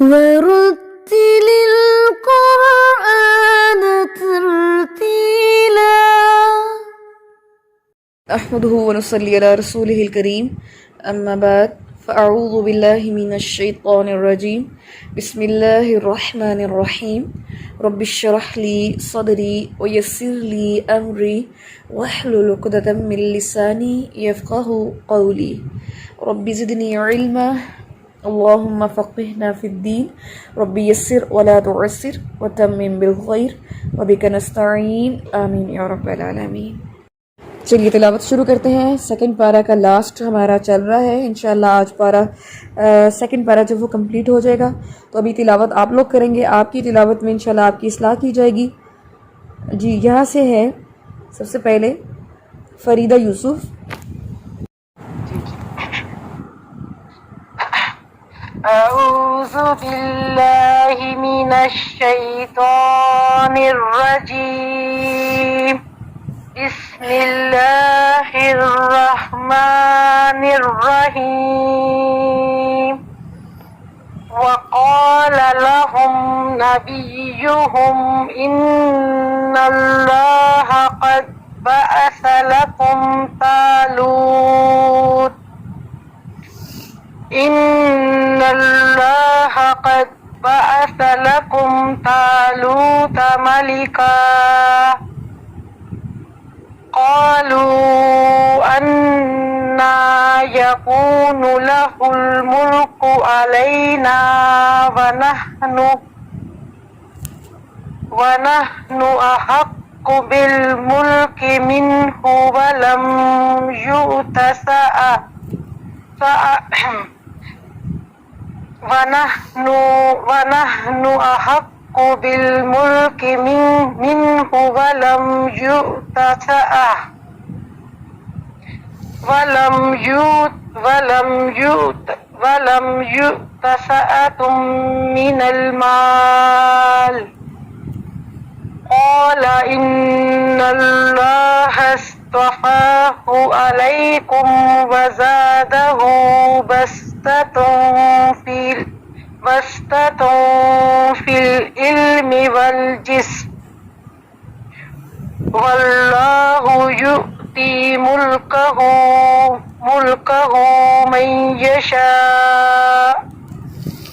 ورتل القرآن ترتيلا احمده ونصلي على رسوله الكريم اما بعد فاعوذ بالله من الشيطان الرجيم بسم الله الرحمن الرحيم رب اشرح لي صدري ويسر لي امري واحلل عقدة من لساني يفقهوا قولي رب زدني علما اللهم فقهنا في الدين رب يسر ولا تعسر وتمم بالخير وبك نستعين آمين یا رب العالمین۔ چلیے تلاوت شروع کرتے ہیں۔ سیکنڈ پارہ کا لاسٹ ہمارا چل رہا ہے، انشاءاللہ آج سیکنڈ پارہ جب وہ کمپلیٹ ہو جائے گا تو ابھی تلاوت آپ لوگ کریں گے، آپ کی تلاوت میں انشاءاللہ آپ کی اصلاح کی جائے گی۔ جی یہاں سے ہے سب سے پہلے فریدہ یوسف۔ اعوذ باللہ من الشیطان الرجیم بسم اللہ الرحمن الرحیم وقال لهم نبيهم إن الله قد بعث لكم طالوت إن الله قد بعث لكم طالوت ملكا قالوا أنى يكون له الملك علينا ونحن أحق بالملك منه ولم يؤت ونحن أحق بالملك منه ولم يؤت سعة من المال قال إن الله اصطفاه عليكم وزاده بسطة في العلم والجسم والله يؤتي ملكه من يشاء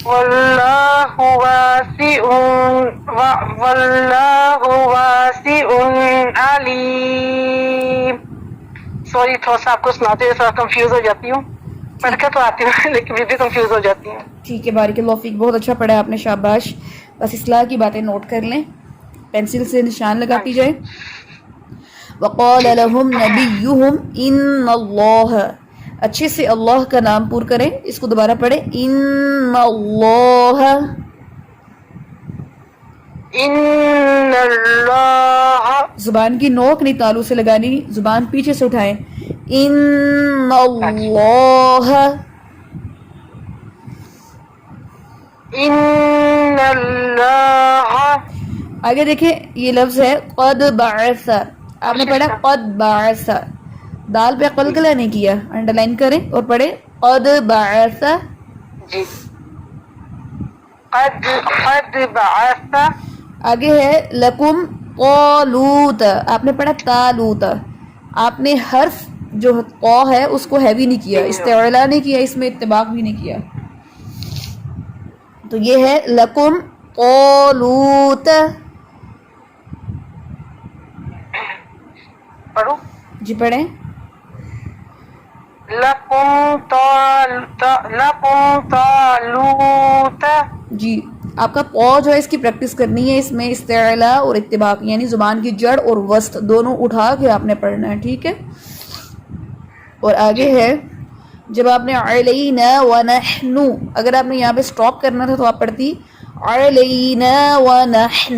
والله واسع علیم۔ سوری تھوڑا سا آپ کو سناتے ہوئے تھوڑا کنفیوز ہو جاتی ہوں، پڑھ کے تو آتی ہوں لیکن پھر بھی کنفیوز ہو جاتی ہوں۔ ٹھیک ہے، بارک اللہ فیک، بہت اچھا پڑھا آپ نے، شاباش۔ بس اصلاح کی باتیں نوٹ کر لیں، پینسل سے نشان لگاتی جائے۔ وقال لهم نبيهم ان اللہ، اچھے سے اللہ کا نام پور کریں، اس کو دوبارہ پڑھیں، ان اللہ، ان اللہ، زبان کی نوک نہیں تالو سے لگانی، زبان پیچھے سے اٹھائیں، ان اللہ، ان اللہ، آگے دیکھیں یہ لفظ ہے قد بعث، آپ نے پڑھا قد بعث، دال پہ قلقلہ نہیں کیا، انڈر لائن کریں اور پڑھیں قد بعث۔ جی قد بعث، آگے ہے لکم طالوت، آپ نے پڑھا تالوت، آپ نے حرف جو قا ہے اس کو ہیوی نہیں کیا، استعلا نہیں کیا، اس میں اتباق بھی نہیں کیا، تو یہ ہے لکم طالوت۔ پڑھو جی پڑھیں۔ لکم طالوت، جی آپ کا پا جو ہے اس کی پریکٹس کرنی ہے، اس میں استعلا اور اتباق یعنی زبان کی جڑ اور وسط دونوں اٹھا کے آپ نے پڑھنا ہے، ٹھیک ہے۔ اور آگے ہے جب آپ نے علینا ونحن، اگر آپ نے یہاں پہ سٹاپ کرنا تھا تو آپ پڑھتی علینا ونحن،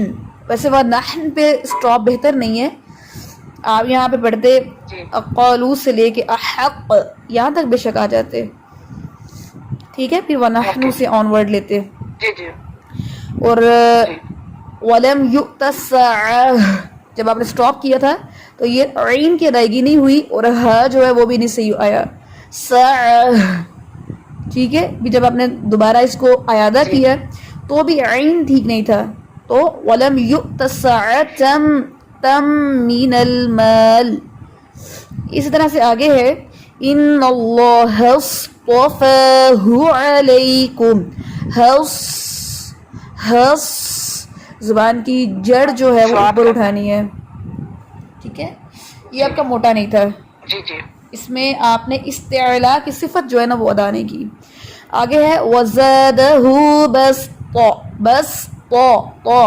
ویسے ونحن پہ سٹاپ بہتر نہیں ہے، آپ یہاں پہ پڑھتے قالو سے لے کے احق یہاں تک بے شک آ جاتے، ٹھیک ہے، پھر ونحن سے آن ورڈ لیتے۔ جی جی، اور ولم یؤت الساعہ جب آپ نے سٹاپ کیا تھا تو یہ عین کی ادائیگی نہیں ہوئی اور ہا جو ہے وہ بھی نہیں صحیح آیا، ساعہ، ٹھیک ہے. بھی جب آپ نے دوبارہ اس کو اعادہ کیا تو بھی عین ٹھیک نہیں تھا, تو وَلَمْ يُؤْتَ سَعَةً تَم مِّنَ الْمَالِ. اسی طرح سے آگے ہے ان اللہ اصطفاہ علیکم. ہس زبان کی جڑ جو ہے وہ اوپر اٹھانی ہے, ٹھیک ہے. یہ آپ کا موٹا نہیں تھا, جی جی. اس میں آپ نے استعلاء کی صفت جو ہے نا وہ ادا نہیں کی. آگے ہے وَزَادَهُ بَسْطًا.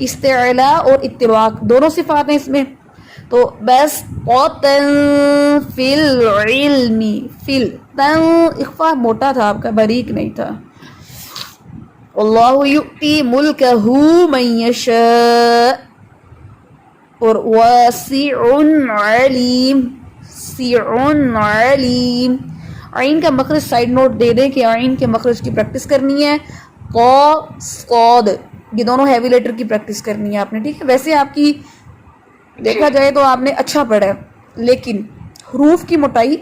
استعلاء اور اتراک دونوں صفات ہیں اس میں, تو بَسْطًا فِي الْعِلْمِ. اخفا موٹا تھا آپ کا, باریک نہیں تھا. اللہ یؤتی ملکہ من یشاء, اور واسع علیم. علیم. عین کا مخرج سائیڈ نوٹ دے دیں کہ عین کے مخرج کی پریکٹس کرنی ہے. قا صاد یہ دونوں ہیوی لیٹر کی پریکٹس کرنی ہے آپ نے, ٹھیک ہے. ویسے آپ کی دیکھا جائے تو آپ نے اچھا پڑھا ہے, لیکن حروف کی موٹائی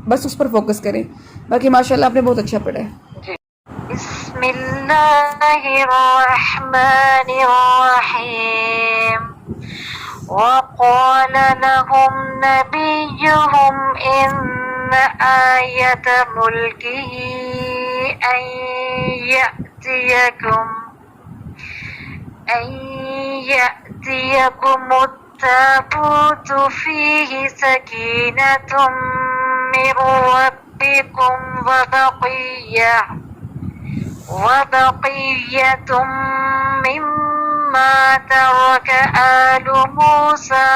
بس اس پر فوکس کریں, باقی ماشاءاللہ آپ نے بہت اچھا پڑھا ہے. بسم اللہ الرحمن الرحیم. وقال لهم نبيهم إن آية ملكه أن يأتيكم التابوت فيه سكينة من ربكم وبقية مما ترك آل موسى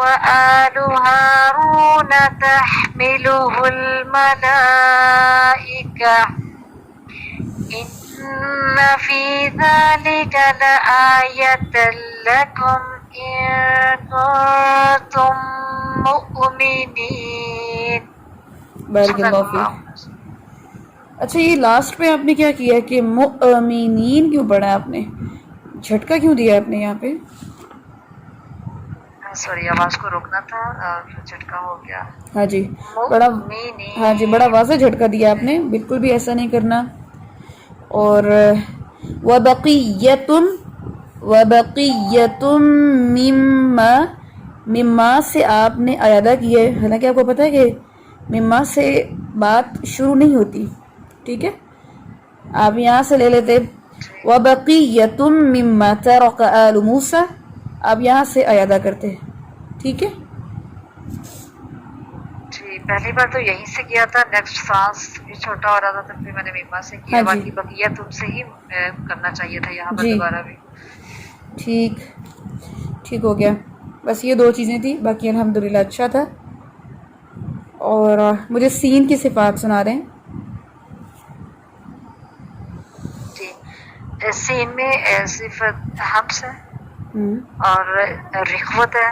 وآل هارون تحمله الملائكة إن في ذلك لآية لكم إن كنتم مؤمنين. بارک اللہ فیک. اچھا یہ لاسٹ پہ آپ نے کیا کیا کہ مؤمنین کیوں پڑھا آپ نے, جھٹکا کیوں دیا آپ نے یہاں پہ؟ سوری آواز کو روکنا تھا اور جھٹکا ہو گیا. ہاں جی بڑا واضح جھٹکا دیا آپ نے, بالکل بھی ایسا نہیں کرنا. اور وَبَقِيَّةٌ مما سے آپ نے اعادہ کی ہے, حالانکہ آپ کو پتہ ہے کہ مما سے بات شروع نہیں ہوتی, ٹھیک ہے. آپ یہاں سے لے لیتے وَبَقِيَّةٌ مِّمَّا تَرَكَ آلُ مُوسَىٰ, آپ یہاں سے اعادہ کرتے, ٹھیک ہے. جی پہلی بار تو یہیں سے کیا تھا, نیکسٹ سانس بھی چھوٹا ہو رہا تھا تو پھر میں نے مما سے کیا. باقی بقیہ تم سے ہی کرنا چاہیے تھا یہاں پر دوبارہ بھی. ٹھیک ہو گیا. بس یہ دو چیزیں تھی, باقی الحمدللہ اچھا تھا. اور مجھے سین کی صفات سنا دیں. جی سین میں صفت حمس ہے اور رخوت ہے.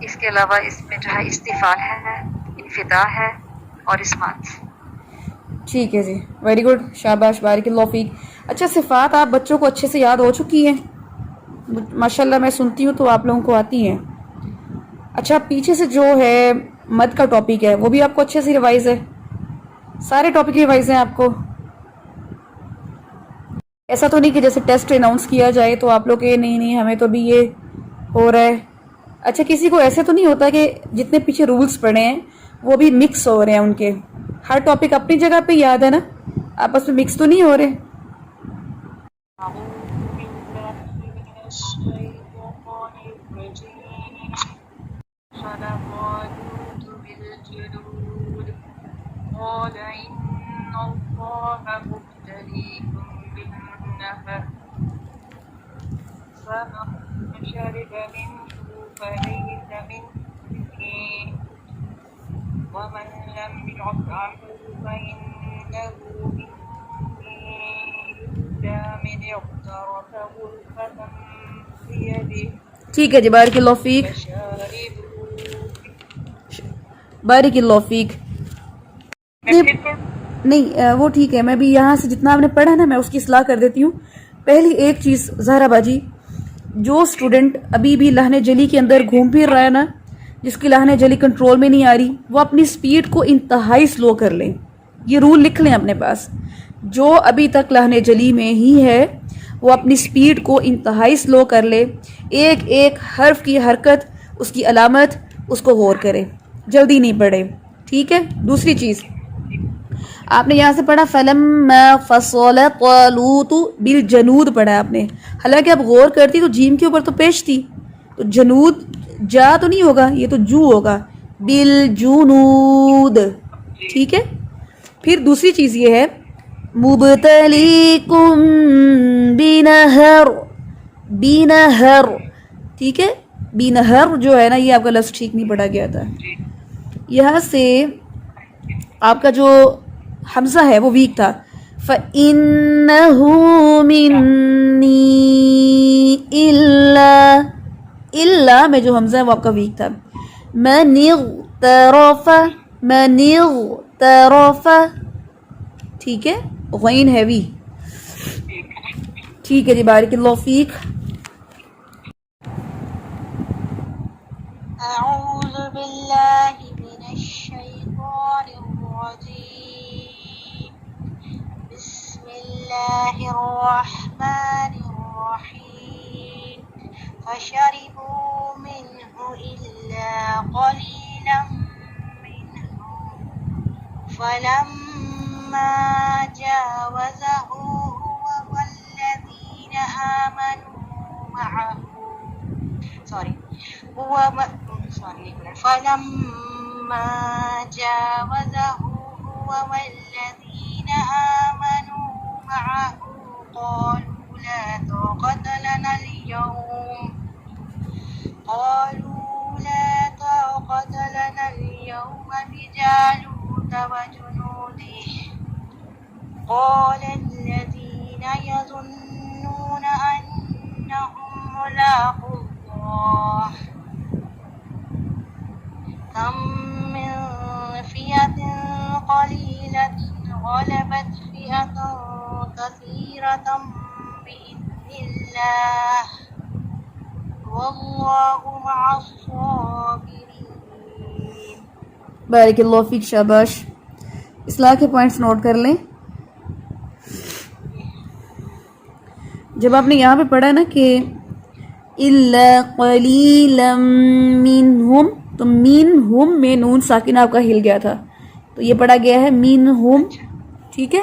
اس کے علاوہ اس میں جو ہے استفال ہے, انفتاح ہے اور اسمات. ٹھیک ہے جی, ویری گڈ, شاباش, بارک اللہ فیک. اچھا صفات آپ بچوں کو اچھے سے یاد ہو چکی ہیں ماشاءاللہ, میں سنتی ہوں تو آپ لوگوں کو آتی ہیں. اچھا پیچھے سے جو ہے مد کا ٹاپک ہے وہ بھی آپ کو اچھے سے ریوائز ہے, سارے ٹاپک ریوائز ہیں آپ کو. ایسا تو نہیں کہ جیسے ٹیسٹ اناؤنس کیا جائے تو آپ لوگ کہ نہیں ہمیں تو بھی یہ ہو رہا ہے. اچھا کسی کو ایسے تو نہیں ہوتا کہ جتنے پیچھے رولز پڑھے ہیں وہ بھی مکس ہو رہے ہیں, ان کے ہر ٹاپک اپنی جگہ پہ یاد ہے نا, آپس میں مکس تو نہیں ہو رہے. فمن شرب منه فليس مني ومن لم يطعمه فإنه مني إلا من اغترف غرفة بيده. ٹھیک ہے جی, بارک اللہ فیک, بارک اللہ فیک. نہیں وہ ٹھیک ہے, میں بھی یہاں سے جتنا آپ نے پڑھا نا میں اس کی اصلاح کر دیتی ہوں. پہلی ایک چیز زہرا باجی، جو اسٹوڈنٹ ابھی بھی لہن جلی کے اندر گھوم پھر رہا ہے نا، جس کی لہن جلی کنٹرول میں نہیں آ رہی، وہ اپنی سپیڈ کو انتہائی سلو کر لیں. یہ رول لکھ لیں اپنے پاس. جو ابھی تک لہن جلی میں ہی ہے وہ اپنی سپیڈ کو انتہائی سلو کر لے. ایک ایک حرف کی حرکت، اس کی علامت، اس کو غور کرے، جلدی نہیں پڑھے. ٹھیک ہے. دوسری چیز آپ نے یہاں سے پڑھا فَلَمَّا فَصَلَ طَالُوتُ بِالْجَنُودِ پڑھا آپ نے. حالانکہ اب غور کرتی تو جیم کے اوپر تو پیش تھی، تو جنود جا تو نہیں ہوگا، یہ تو جو ہوگا. بِالْجُنُود. ٹھیک ہے. پھر دوسری چیز یہ ہے مُبْتَلِيكُمْ بِنَهَرٍ. بِنَهَرٍ. ٹھیک ہے. بِنَهَرٍ جو ہے نا، یہ آپ کا لفظ ٹھیک نہیں پڑھا گیا تھا. یہاں سے آپ کا جو حمزہ ہے وہ ویک تھا. فَإِنَّهُ مِنِّي إِلَّا میں جو حمزہ ہے وہ آپ کا ویک تھا. مَنِ اغْتَرَفَ. ٹھیک ہے. غین ہیوی. ٹھیک ہے جی. بارک اللہ فیک. أعوذ بالله من الشيطان الرجيم. بسم الله الرحمن الرحيم. فشربوا منه إلا قليلا منهم فلما جاوزه هو والذين آمنوا معه فلما جاوزه هو والذين آمنوا معه قالوا لا طاقة لنا اليوم بجالوت وجنوده. قال الذين يظنون أنهم ملاقو الله كم من فئة قليلة غلبت فئة كثيرة بإذن الله والله مع الصابرين. بارک اللہ فیک. شاباش. اصلاح کے پوائنٹس نوٹ کر لیں. جب آپ نے یہاں پہ پڑھا نا کہ إِلَّا قَلِيلًا مِّنْهُمْ، تو مِّنْهُمْ میں نون ساکن آپ کا ہل گیا تھا، تو یہ پڑھا گیا ہے مِّنْهُمْ. ٹھیک ہے.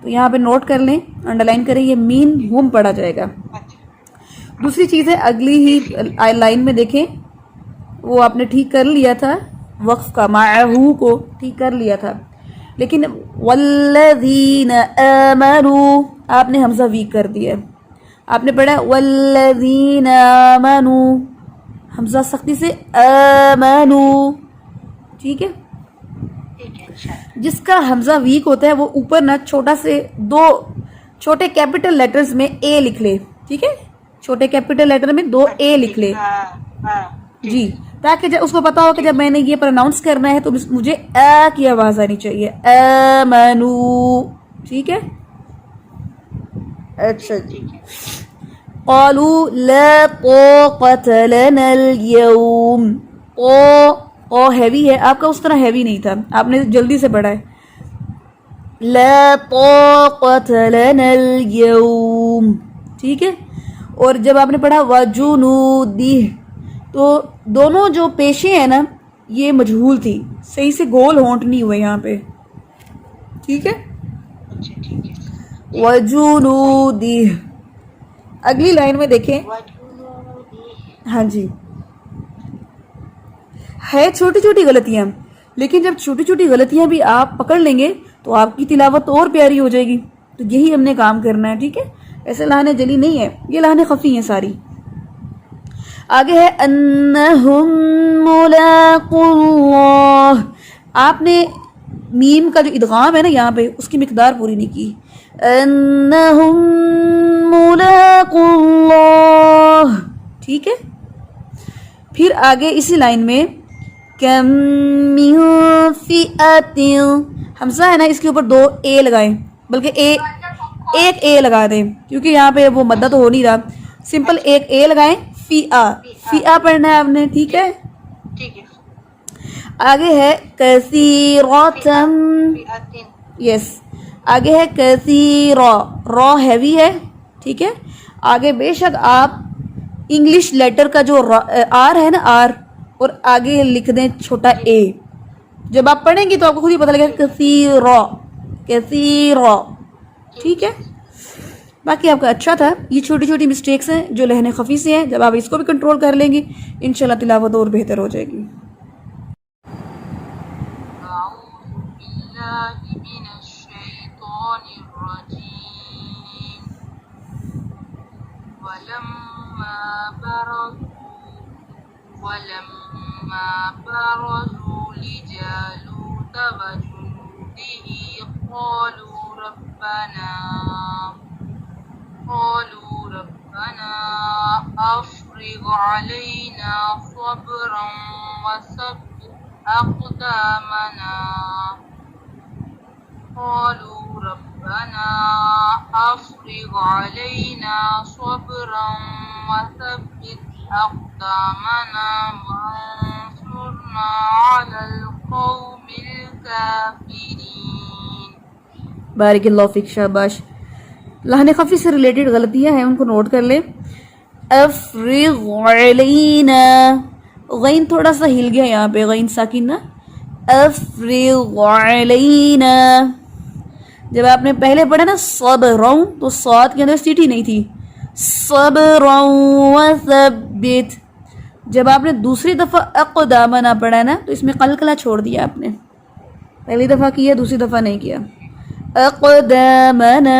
تو یہاں پہ نوٹ کر لیں، انڈر لائن کریں، یہ مِّنْهُمْ پڑھا جائے گا. دوسری چیز ہے اگلی ہی لائن میں دیکھیں، وہ آپ نے ٹھیک کر لیا تھا، وقف کا معہو کو ٹھیک کر لیا تھا، لیکن والذین آمنوا آپ نے حمزہ ویک کر دیا. آپ نے پڑھا والذین آمنوا، حمزہ سختی سے آمنوا. ٹھیک ہے. جس کا حمزہ ویک ہوتا ہے وہ اوپر نہ چھوٹا سے دو چھوٹے کیپٹل لیٹرز میں اے لکھ لے. ٹھیک ہے. چھوٹے کیپٹل لیٹر میں 2 اے لکھ لے جی، تاکہ جب اس کو پتا ہو کہ جب میں نے یہ پروناؤنس کرنا ہے تو مجھے اے کی آواز آنی چاہیے. آمنو. ٹھیک ہے. اچھا جی. قالوا لا طاقة لنا اليوم. او ہیوی ہے آپ کا، اس طرح ہیوی نہیں تھا، آپ نے جلدی سے پڑھا ہے. لا طاقة لنا اليوم. ٹھیک ہے. اور جب آپ نے پڑھا وجنودہ، تو دونوں جو پیشیں ہیں نا یہ مجہول تھی، صحیح سے گول ہونٹ نہیں ہوئے یہاں پہ. ٹھیک ہے. وجنودہ. اگلی لائن میں دیکھیں. ہاں جی، ہے چھوٹی چھوٹی غلطیاں، لیکن جب چھوٹی چھوٹی غلطیاں بھی آپ پکڑ لیں گے تو آپ کی تلاوت اور پیاری ہو جائے گی. تو یہی ہم نے کام کرنا ہے. ٹھیک ہے. ایسے لہنیں جلی نہیں ہے، یہ لہنیں خفی ہیں ساری. آگے ہے انہم ملاقو اللہ. آپ نے میم کا جو ادغام ہے نا یہاں پہ، اس کی مقدار پوری نہیں کی. انہم ملاقو اللہ. ٹھیک ہے. پھر آگے اسی لائن میں کم من فئۃ، حمزہ ہے نا اس کے اوپر 2 اے لگائیں، بلکہ اے ایک اے لگا دیں کیونکہ یہاں پہ وہ مدہ تو ہو نہیں رہا, سمپل ایک اے لگائیں, فی آ, فی آ پڑھنا ہے آپ نے, ٹھیک ہے. ٹھیک ہے. آگے ہے کثیرۃم, فئۃ. یس, آگے ہے کثیرہ, را ہیوی ہے, ٹھیک ہے. آگے بے شک آپ انگلش لیٹر کا جو آر ہے نا, آر, اور آگے لکھ دیں چھوٹا اے. جب آپ پڑھیں گی تو آپ کو خود ہی پتہ لگے گا کثیرہ, کثیرہ, ٹھیک ہے. باقی آپ کا اچھا تھا. یہ چھوٹی چھوٹی مسٹیکس ہیں جو لہن خفی سے ہیں, جب آپ اس کو بھی کنٹرول کر لیں گی انشاءاللہ تلاوت اور بہتر ہو جائے گی. أعوذ بالله من الشيطان الرجيم. ولما برزوا لجالوت وجنوده قالوا ربنا أفرغ علينا صبرا وثبت أقدامنا وانصرنا على القوم الكافرين. بارک اللہ فیک, شاباش. لہن خفی سے ریلیٹڈ غلطیاں ہیں ان کو نوٹ کر لیں. افرغ علینا, غین تھوڑا سا ہل گیا یہاں پہ, غین ساکن نا. افرغ علینا, جب آپ نے پہلے پڑھا نا صبرا تو صاد کے اندر سیٹی نہیں تھی, صبرا وثبت. جب آپ نے دوسری دفعہ اقدامنا پڑھا نا تو اس میں قلقلہ چھوڑ دیا آپ نے, پہلی دفعہ کیا دوسری دفعہ نہیں کیا. اقدامنا,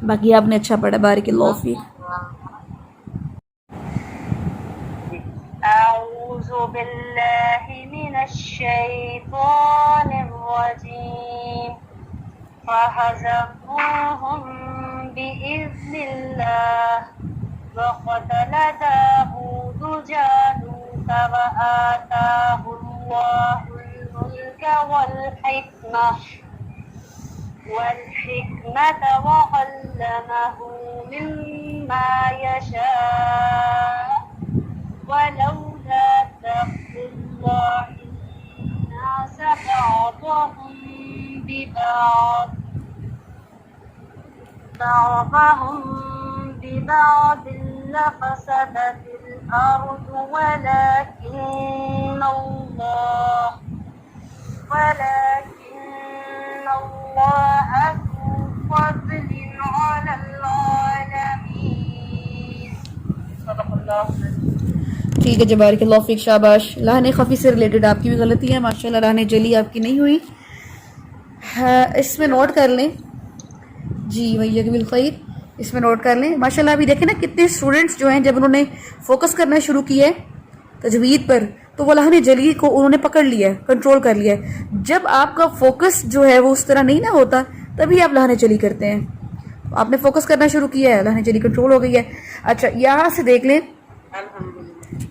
باقی آپ نے اچھا پڑھا, بارک اللہ فیک. أعوذ بالله من الشيطان الرجيم. فهزموهم بإذن الله وقتل داود جالوت وآتاه الله الملك والحكمة وعلمه مما يشاء ولولا دفع الله الناس بعضهم ببعض لفسدت الأرض ولكن الله ذو فضل على العالمين. صدق الله. ٹھیک ہے, جبارک اللہ فیک, شاباش. لہن خفی سے ریلیٹڈ آپ کی بھی غلطی ہے, ماشاءاللہ لہن جلی آپ کی نہیں ہوئی. اس میں نوٹ کر لیں جی, وہی بالخیر, اس میں نوٹ کر لیں. ماشاءاللہ ابھی دیکھیں نا کتنے اسٹوڈنٹس جو ہیں جب انہوں نے فوکس کرنا شروع کیا ہے تجوید پر تو وہ لہن جلی کو انہوں نے پکڑ لیا ہے, کنٹرول کر لیا ہے. جب آپ کا فوکس جو ہے وہ اس طرح نہیں نہ ہوتا تبھی آپ لہن جلی کرتے ہیں. آپ نے فوکس کرنا شروع کیا ہے, لہن جلی کنٹرول ہو گئی ہے. اچھا یہاں سے دیکھ لیں,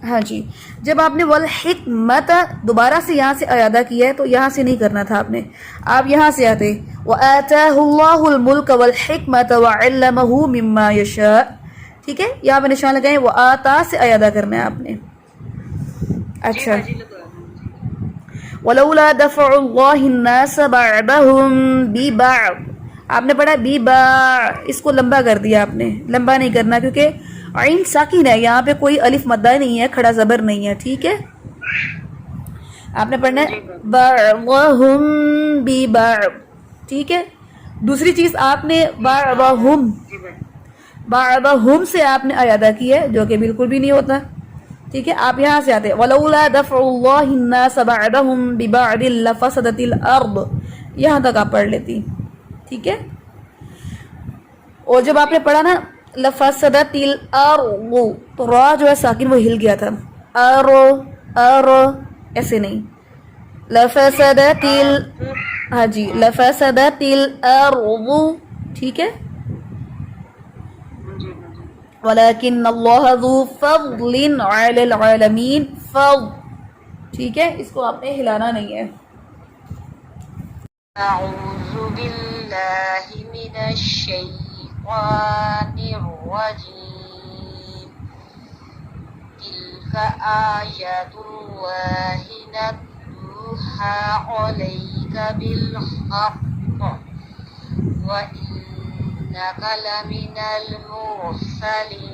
ہاں جی, جب آپ نے والحکمت دوبارہ سے یہاں سے اعادہ کیا ہے تو یہاں سے نہیں کرنا تھا آپ نے, آپ یہاں سے آتے وآتاہ اللہ الملک والحکمت وعلمہ مما یشاء, ٹھیک ہے. یہاں پہ نشان لگائیں, وآتا سے اعادہ کرنا ہے آپ نے. اچھا, ولولا دفع اللہ الناس بعضهم ببعض, آپ نے پڑھا ببعض, اس کو لمبا کر دیا آپ نے, لمبا نہیں کرنا کیونکہ عین ساکن ہے, یہاں پہ کوئی الف مدہ نہیں ہے, کھڑا زبر نہیں ہے, ٹھیک ہے. آپ نے پڑھنا ہے بعضهم ببعض, ٹھیک ہے. دوسری چیز آپ نے بعضهم سے آپ نے اعادہ کی ہے جو کہ بالکل بھی نہیں ہوتا, ٹھیک ہے. آپ یہاں سے آتے ولولا دفع اللہ الناس بعضهم ببعض لفسدت الارض, یہاں تک آپ پڑھ لیتی, ٹھیک ہے. اور جب آپ نے پڑھا نا لفسدت الارض تو را جو ہے ساکن وہ ہل گیا تھا, ایسے نہیں, لفسدت ہاں جی, لفسدت الارض, ٹھیک ہے. ولیکن اللہ ذو فضل علی العالمین, فضل, ٹھیک ہے, اس کو آپ نے ہلانا نہیں ہے. أعوذ بالله بالله من الشيطان الرجيم تلك آيات الله نتلوها عليك بالحق وإنك لمن المرسلين.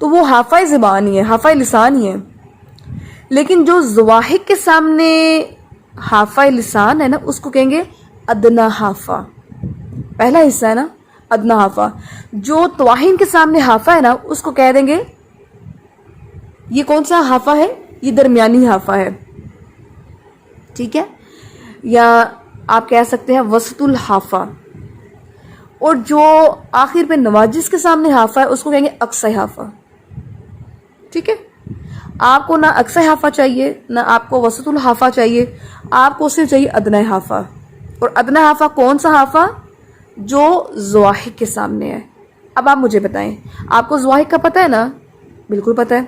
تو وہ حافہ زبان ہی ہے، حافہ لسان ہی ہے. لیکن جو ضواحک کے سامنے حافہ لسان ہے نا، اس کو کہیں گے ادنا حافہ. پہلا حصہ ہے نا ادنا حافہ. جو طواہین کے سامنے حافہ ہے نا، اس کو کہہ دیں گے یہ کون سا حافہ ہے؟ یہ درمیانی حافہ ہے. ٹھیک ہے، یا آپ کہہ سکتے ہیں وسط الحافہ. اور جو آخر پہ نواجس کے سامنے حافہ ہے، اس کو کہیں گے اقصی حافہ. ٹھیک ہے، آپ کو نہ اقصی حافہ چاہیے، نہ آپ کو وسط الحافہ چاہیے، آپ کو صرف چاہیے ادنا حافہ. اور ادنا حافہ کون سا حافہ؟ جو ضواحک کے سامنے ہے. اب آپ مجھے بتائیں، آپ کو ضواحک کا پتہ ہے نا؟ بالکل پتہ ہے.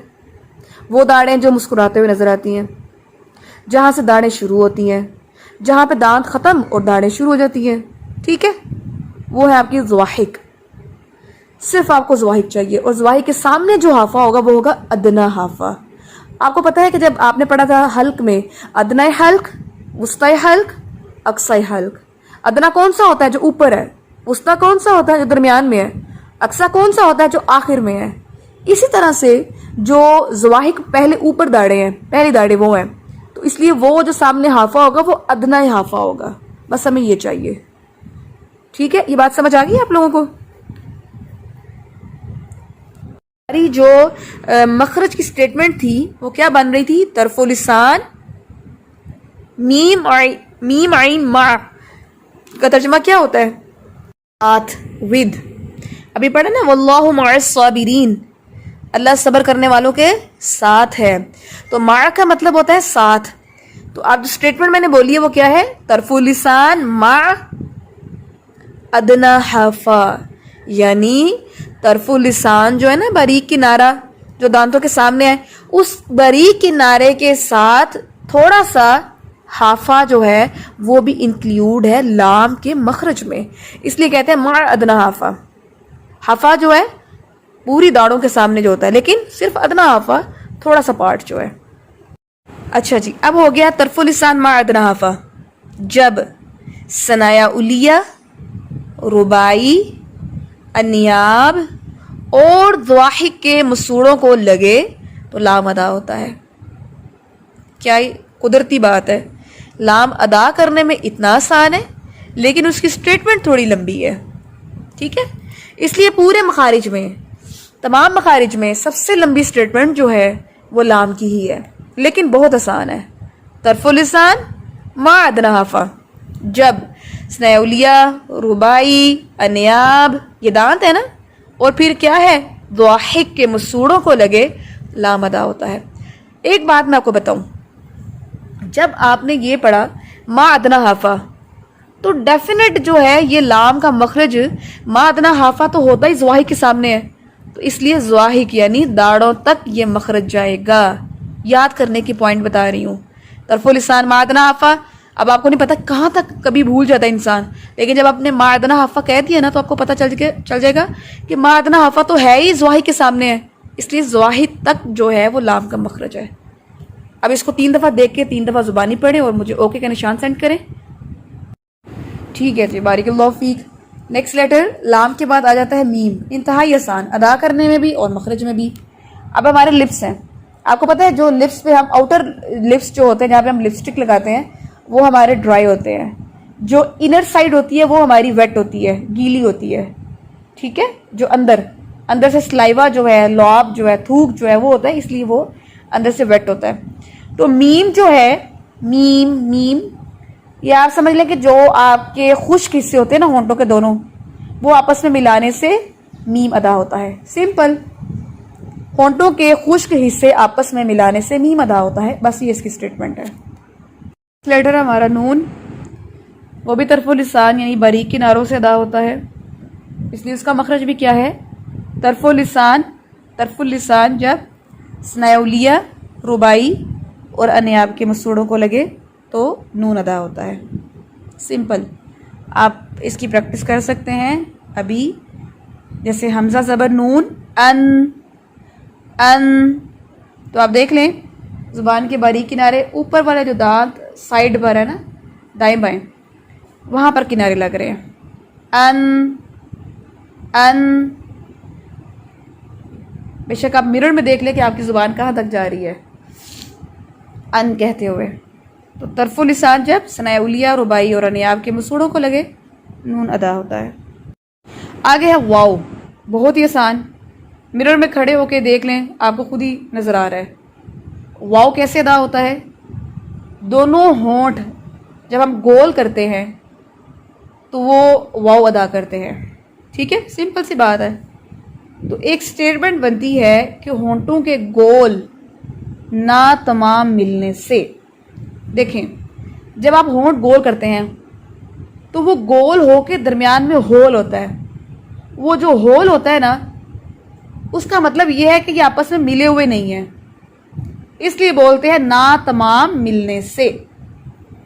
وہ داڑیں جو مسکراتے ہوئے نظر آتی ہیں، جہاں سے داڑیں شروع ہوتی ہیں، جہاں پہ دانت ختم اور داڑیں شروع ہو جاتی ہیں. ٹھیک ہے، وہ ہے آپ کی ضواحک. صرف آپ کو ضواحک چاہیے، اور ضواحک کے سامنے جو حافہ ہوگا وہ ہوگا ادنا حافہ. آپ کو پتہ ہے کہ جب آپ نے پڑھا تھا حلق میں، ادنا حلق، وسطی حلق، اقصی حلق. ادنا کون سا ہوتا ہے؟ جو اوپر ہے. وسطی کون سا ہوتا ہے؟ جو درمیان میں ہے. اقصی کون سا ہوتا ہے؟ جو آخر میں ہے. اسی طرح سے جو ضواحک پہلے اوپر داڑے ہیں، پہلی داڑے وہ ہیں، تو اس لیے وہ جو سامنے حافہ ہوگا وہ ادنا حافہ ہوگا. بس ہمیں یہ چاہیے. ٹھیک ہے، یہ بات سمجھ آ گئی آپ لوگوں کو؟ ہماری جو مخرج کی سٹیٹمنٹ تھی وہ کیا بن رہی تھی؟ طرف لسان میم عین ما کا ترجمہ کیا ہوتا ہے؟ ساتھ، ود. ابھی پڑھا نا واللہ مع الصابرین، اللہ صبر کرنے والوں کے ساتھ ہے. تو مع کا مطلب ہوتا ہے ساتھ. تو آپ جو سٹیٹمنٹ میں نے بولی ہے وہ کیا ہے؟ طرف لسان مع ادنا حافہ. یعنی طرف لسان جو ہے نا، باریک کنارہ جو دانتوں کے سامنے ہے، اس باریک کنارے کے ساتھ تھوڑا سا حافہ جو ہے وہ بھی انکلیوڈ ہے لام کے مخرج میں. اس لیے کہتے ہیں مع ادنا حافہ. حافہ جو ہے پوری داڑوں کے سامنے جو ہوتا ہے، لیکن صرف ادنا حافہ تھوڑا سا پارٹ جو ہے. اچھا جی، اب ہو گیا طرف لسان مع ادنا حافہ. جب ثنایا علیہ، رباعی، انیاب اور ضواحک کے مسوڑوں کو لگے تو لام ادا ہوتا ہے. کیا قدرتی بات ہے. لام ادا کرنے میں اتنا آسان ہے، لیکن اس کی سٹیٹمنٹ تھوڑی لمبی ہے. ٹھیک ہے، اس لیے پورے مخارج میں، تمام مخارج میں سب سے لمبی سٹیٹمنٹ جو ہے وہ لام کی ہی ہے، لیکن بہت آسان ہے. طرف لسان مع ادنا حافہ. جب ثنایا علیہ، رباعی، انیاب، یہ دانت ہے نا، اور پھر کیا ہے؟ ضواحک کے مسوڑوں کو لگے لام ادا ہوتا ہے. ایک بات میں آپ کو بتاؤں، جب آپ نے یہ پڑھا مع ادنا حافہ، تو ڈیفینیٹ جو ہے یہ لام کا مخرج مع ادنا حافہ تو ہوتا ہی ضواحک کے سامنے ہے. تو اس لیے ضواحک یعنی داڑوں تک یہ مخرج جائے گا. یاد کرنے کی پوائنٹ بتا رہی ہوں. طرف لسان مع ادنا حافہ. اب آپ کو نہیں پتا کہاں تک کبھی بھول جاتا ہے انسان، لیکن جب آپ نے مع ادنا حافہ کہہ دیا نا تو آپ کو پتہ چل جائے گا کہ مع ادنا حافہ تو ہے ہی ضواحک کے سامنے ہے. اس لیے ضواحک تک جو ہے وہ لام کا مخرج ہے. اب اس کو 3 دفعہ دیکھ کے 3 دفعہ زبانی پڑھیں اور مجھے اوکے کا نشان سینڈ کریں. ٹھیک ہے جی، بارک اللہ فیک. نیکسٹ لیٹر لام کے بعد آ جاتا ہے میم. انتہائی آسان، ادا کرنے میں بھی اور مخرج میں بھی. اب ہمارے لپس ہیں. آپ کو پتہ ہے جو لپس پہ ہم آؤٹر لپس جو ہوتے ہیں، جہاں پہ ہم لپسٹک لگاتے ہیں، وہ ہمارے ڈرائی ہوتے ہیں. جو انر سائڈ ہوتی ہے وہ ہماری ویٹ ہوتی ہے، گیلی ہوتی ہے. ٹھیک ہے، جو اندر سے سلائیوا جو ہے، لعاب جو ہے، تھوک جو ہے وہ ہوتا ہے، اس لیے وہ اندر سے ویٹ ہوتا ہے. تو میم جو ہے، میم یہ آپ سمجھ لیں کہ جو آپ کے خشک حصے ہوتے ہیں نا ہونٹوں کے دونوں، وہ آپس میں ملانے سے میم ادا ہوتا ہے. سمپل، ہونٹوں کے خشک حصے آپس میں ملانے سے میم ادا ہوتا ہے. بس یہ اس کی سٹیٹمنٹ ہے. لیٹر ہمارا نون، وہ بھی طرف لسان یعنی باریک کناروں سے ادا ہوتا ہے، اس لیے اس کا مخرج بھی کیا ہے؟ طرف لسان. طرف لسان جب ثنایا علیہ، رباعی اور انیاب کے مسوڑوں کو لگے تو نون ادا ہوتا ہے. سمپل، آپ اس کی پریکٹس کر سکتے ہیں ابھی. جیسے حمزہ زبر نون، ان، تو آپ دیکھ لیں زبان کے باریک کنارے اوپر والے جو دانت سائڈ پر ہے نا، دائیں بائیں، وہاں پر کنارے لگ رہے ہیں. ان بے شک آپ مرر میں دیکھ لیں کہ آپ کی زبان کہاں تک جا رہی ہے ان کہتے ہوئے. تو طرف لسان جب ثناء اولیاء، رباعی اور انیاب کے مسوڑوں کو لگے نون ادا ہوتا ہے. آگے ہے واو، بہت ہی آسان. مرر میں کھڑے ہو کے دیکھ لیں، آپ کو خود ہی نظر آ رہا ہے. واو کیسے ادا ہوتا ہے؟ دونوں ہونٹ جب ہم گول کرتے ہیں تو وہ واو ادا کرتے ہیں. ٹھیک ہے، سمپل سی بات ہے. تو ایک سٹیٹمنٹ بنتی ہے کہ ہونٹوں کے گول نہ تمام ملنے سے. دیکھیں، جب آپ ہونٹ گول کرتے ہیں تو وہ گول ہو کے درمیان میں ہول ہوتا ہے. وہ جو ہول ہوتا ہے نا، اس کا مطلب یہ ہے کہ یہ آپس میں ملے ہوئے نہیں ہیں، اس لیے بولتے ہیں نا تمام ملنے سے.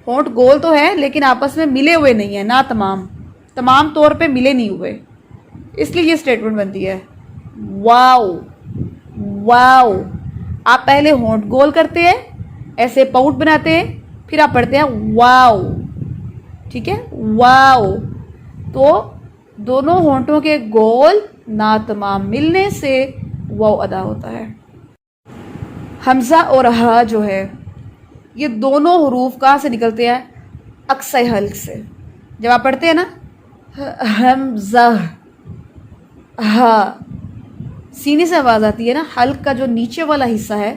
ہونٹ گول تو ہے لیکن آپس میں ملے ہوئے نہیں ہیں، نا تمام طور پہ ملے نہیں ہوئے، اس لیے یہ سٹیٹمنٹ بنتی ہے واو. واو، آپ پہلے ہونٹ گول کرتے ہیں، ایسے پاؤٹ بناتے ہیں، پھر آپ پڑھتے ہیں واو. ٹھیک ہے، واو. تو دونوں ہونٹوں کے گول نا تمام ملنے سے واو ادا ہوتا ہے. حمزہ اور ہا جو ہے، یہ دونوں حروف کہاں سے نکلتے ہیں؟ اقصی حلق سے. جب آپ پڑھتے ہیں نا حمزہ، ہا، سینے سے آواز آتی ہے نا، حلق کا جو نیچے والا حصہ ہے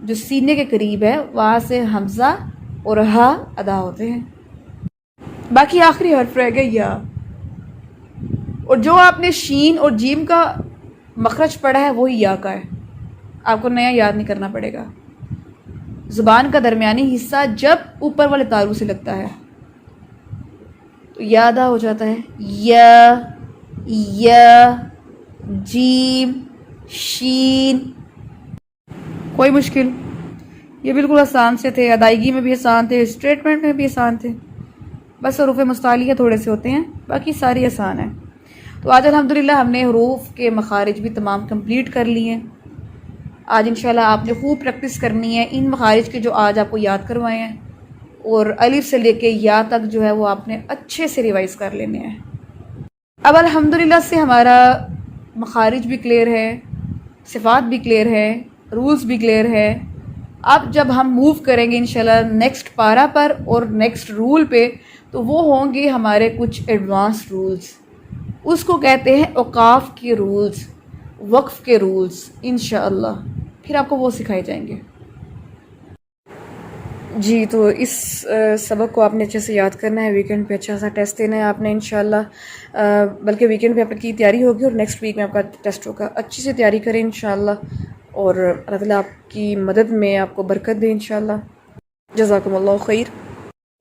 جو سینے کے قریب ہے، وہاں سے حمزہ اور ہا ادا ہوتے ہیں. باقی آخری حرف رہ گیا یا. اور جو آپ نے شین اور جیم کا مخرج پڑھا ہے وہی یا کا ہے، آپ کو نیا یاد نہیں کرنا پڑے گا. زبان کا درمیانی حصہ جب اوپر والے تارو سے لگتا ہے تو یا ادا ہو جاتا ہے. یا، جیم، شین. کوئی مشکل؟ یہ بالکل آسان سے تھے، ادائیگی میں بھی آسان تھے، اسٹیٹمنٹ میں بھی آسان تھے. بس حروف مستعلیہ تھوڑے سے ہوتے ہیں، باقی ساری آسان ہیں. تو آج الحمدللہ ہم نے حروف کے مخارج بھی تمام کمپلیٹ کر لی ہیں. آج انشاءاللہ آپ نے خوب پریکٹس کرنی ہے ان مخارج کے جو آج آپ کو یاد کروائے ہیں، اور الف سے لے کے یا تک جو ہے وہ آپ نے اچھے سے ریوائز کر لینے ہیں. اب الحمدللہ سے ہمارا مخارج بھی کلیئر ہے، صفات بھی کلیئر ہے، رولز بھی کلیئر ہے. اب جب ہم موو کریں گے انشاءاللہ نیکسٹ پارا پر اور نیکسٹ رول پہ، تو وہ ہوں گے ہمارے کچھ ایڈوانس رولز. اس کو کہتے ہیں اوقاف کے رولز، وقف کے رولز. انشاءاللہ پھر آپ کو وہ سکھائے جائیں گے. جی، تو اس سبق کو آپ نے اچھے سے یاد کرنا ہے. ویکنڈ پہ اچھا سا ٹیسٹ دینا ہے آپ نے انشاءاللہ. بلکہ ویکنڈ پہ آپ کی تیاری ہوگی اور نیکسٹ ویک میں آپ کا ٹیسٹ ہوگا. اچھی سے تیاری کریں انشاءاللہ، اور اللہ تعالیٰ آپ کی مدد میں آپ کو برکت دے انشاءاللہ. جزاکم اللہ خیر.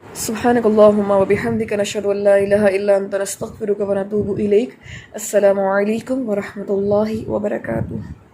سبحانک اللہم و بحمدک، نشہد ان لا الہ الا انت، نستغفرک و نتوب الیک. السلام علیکم ورحمۃ اللہ وبرکاتہ.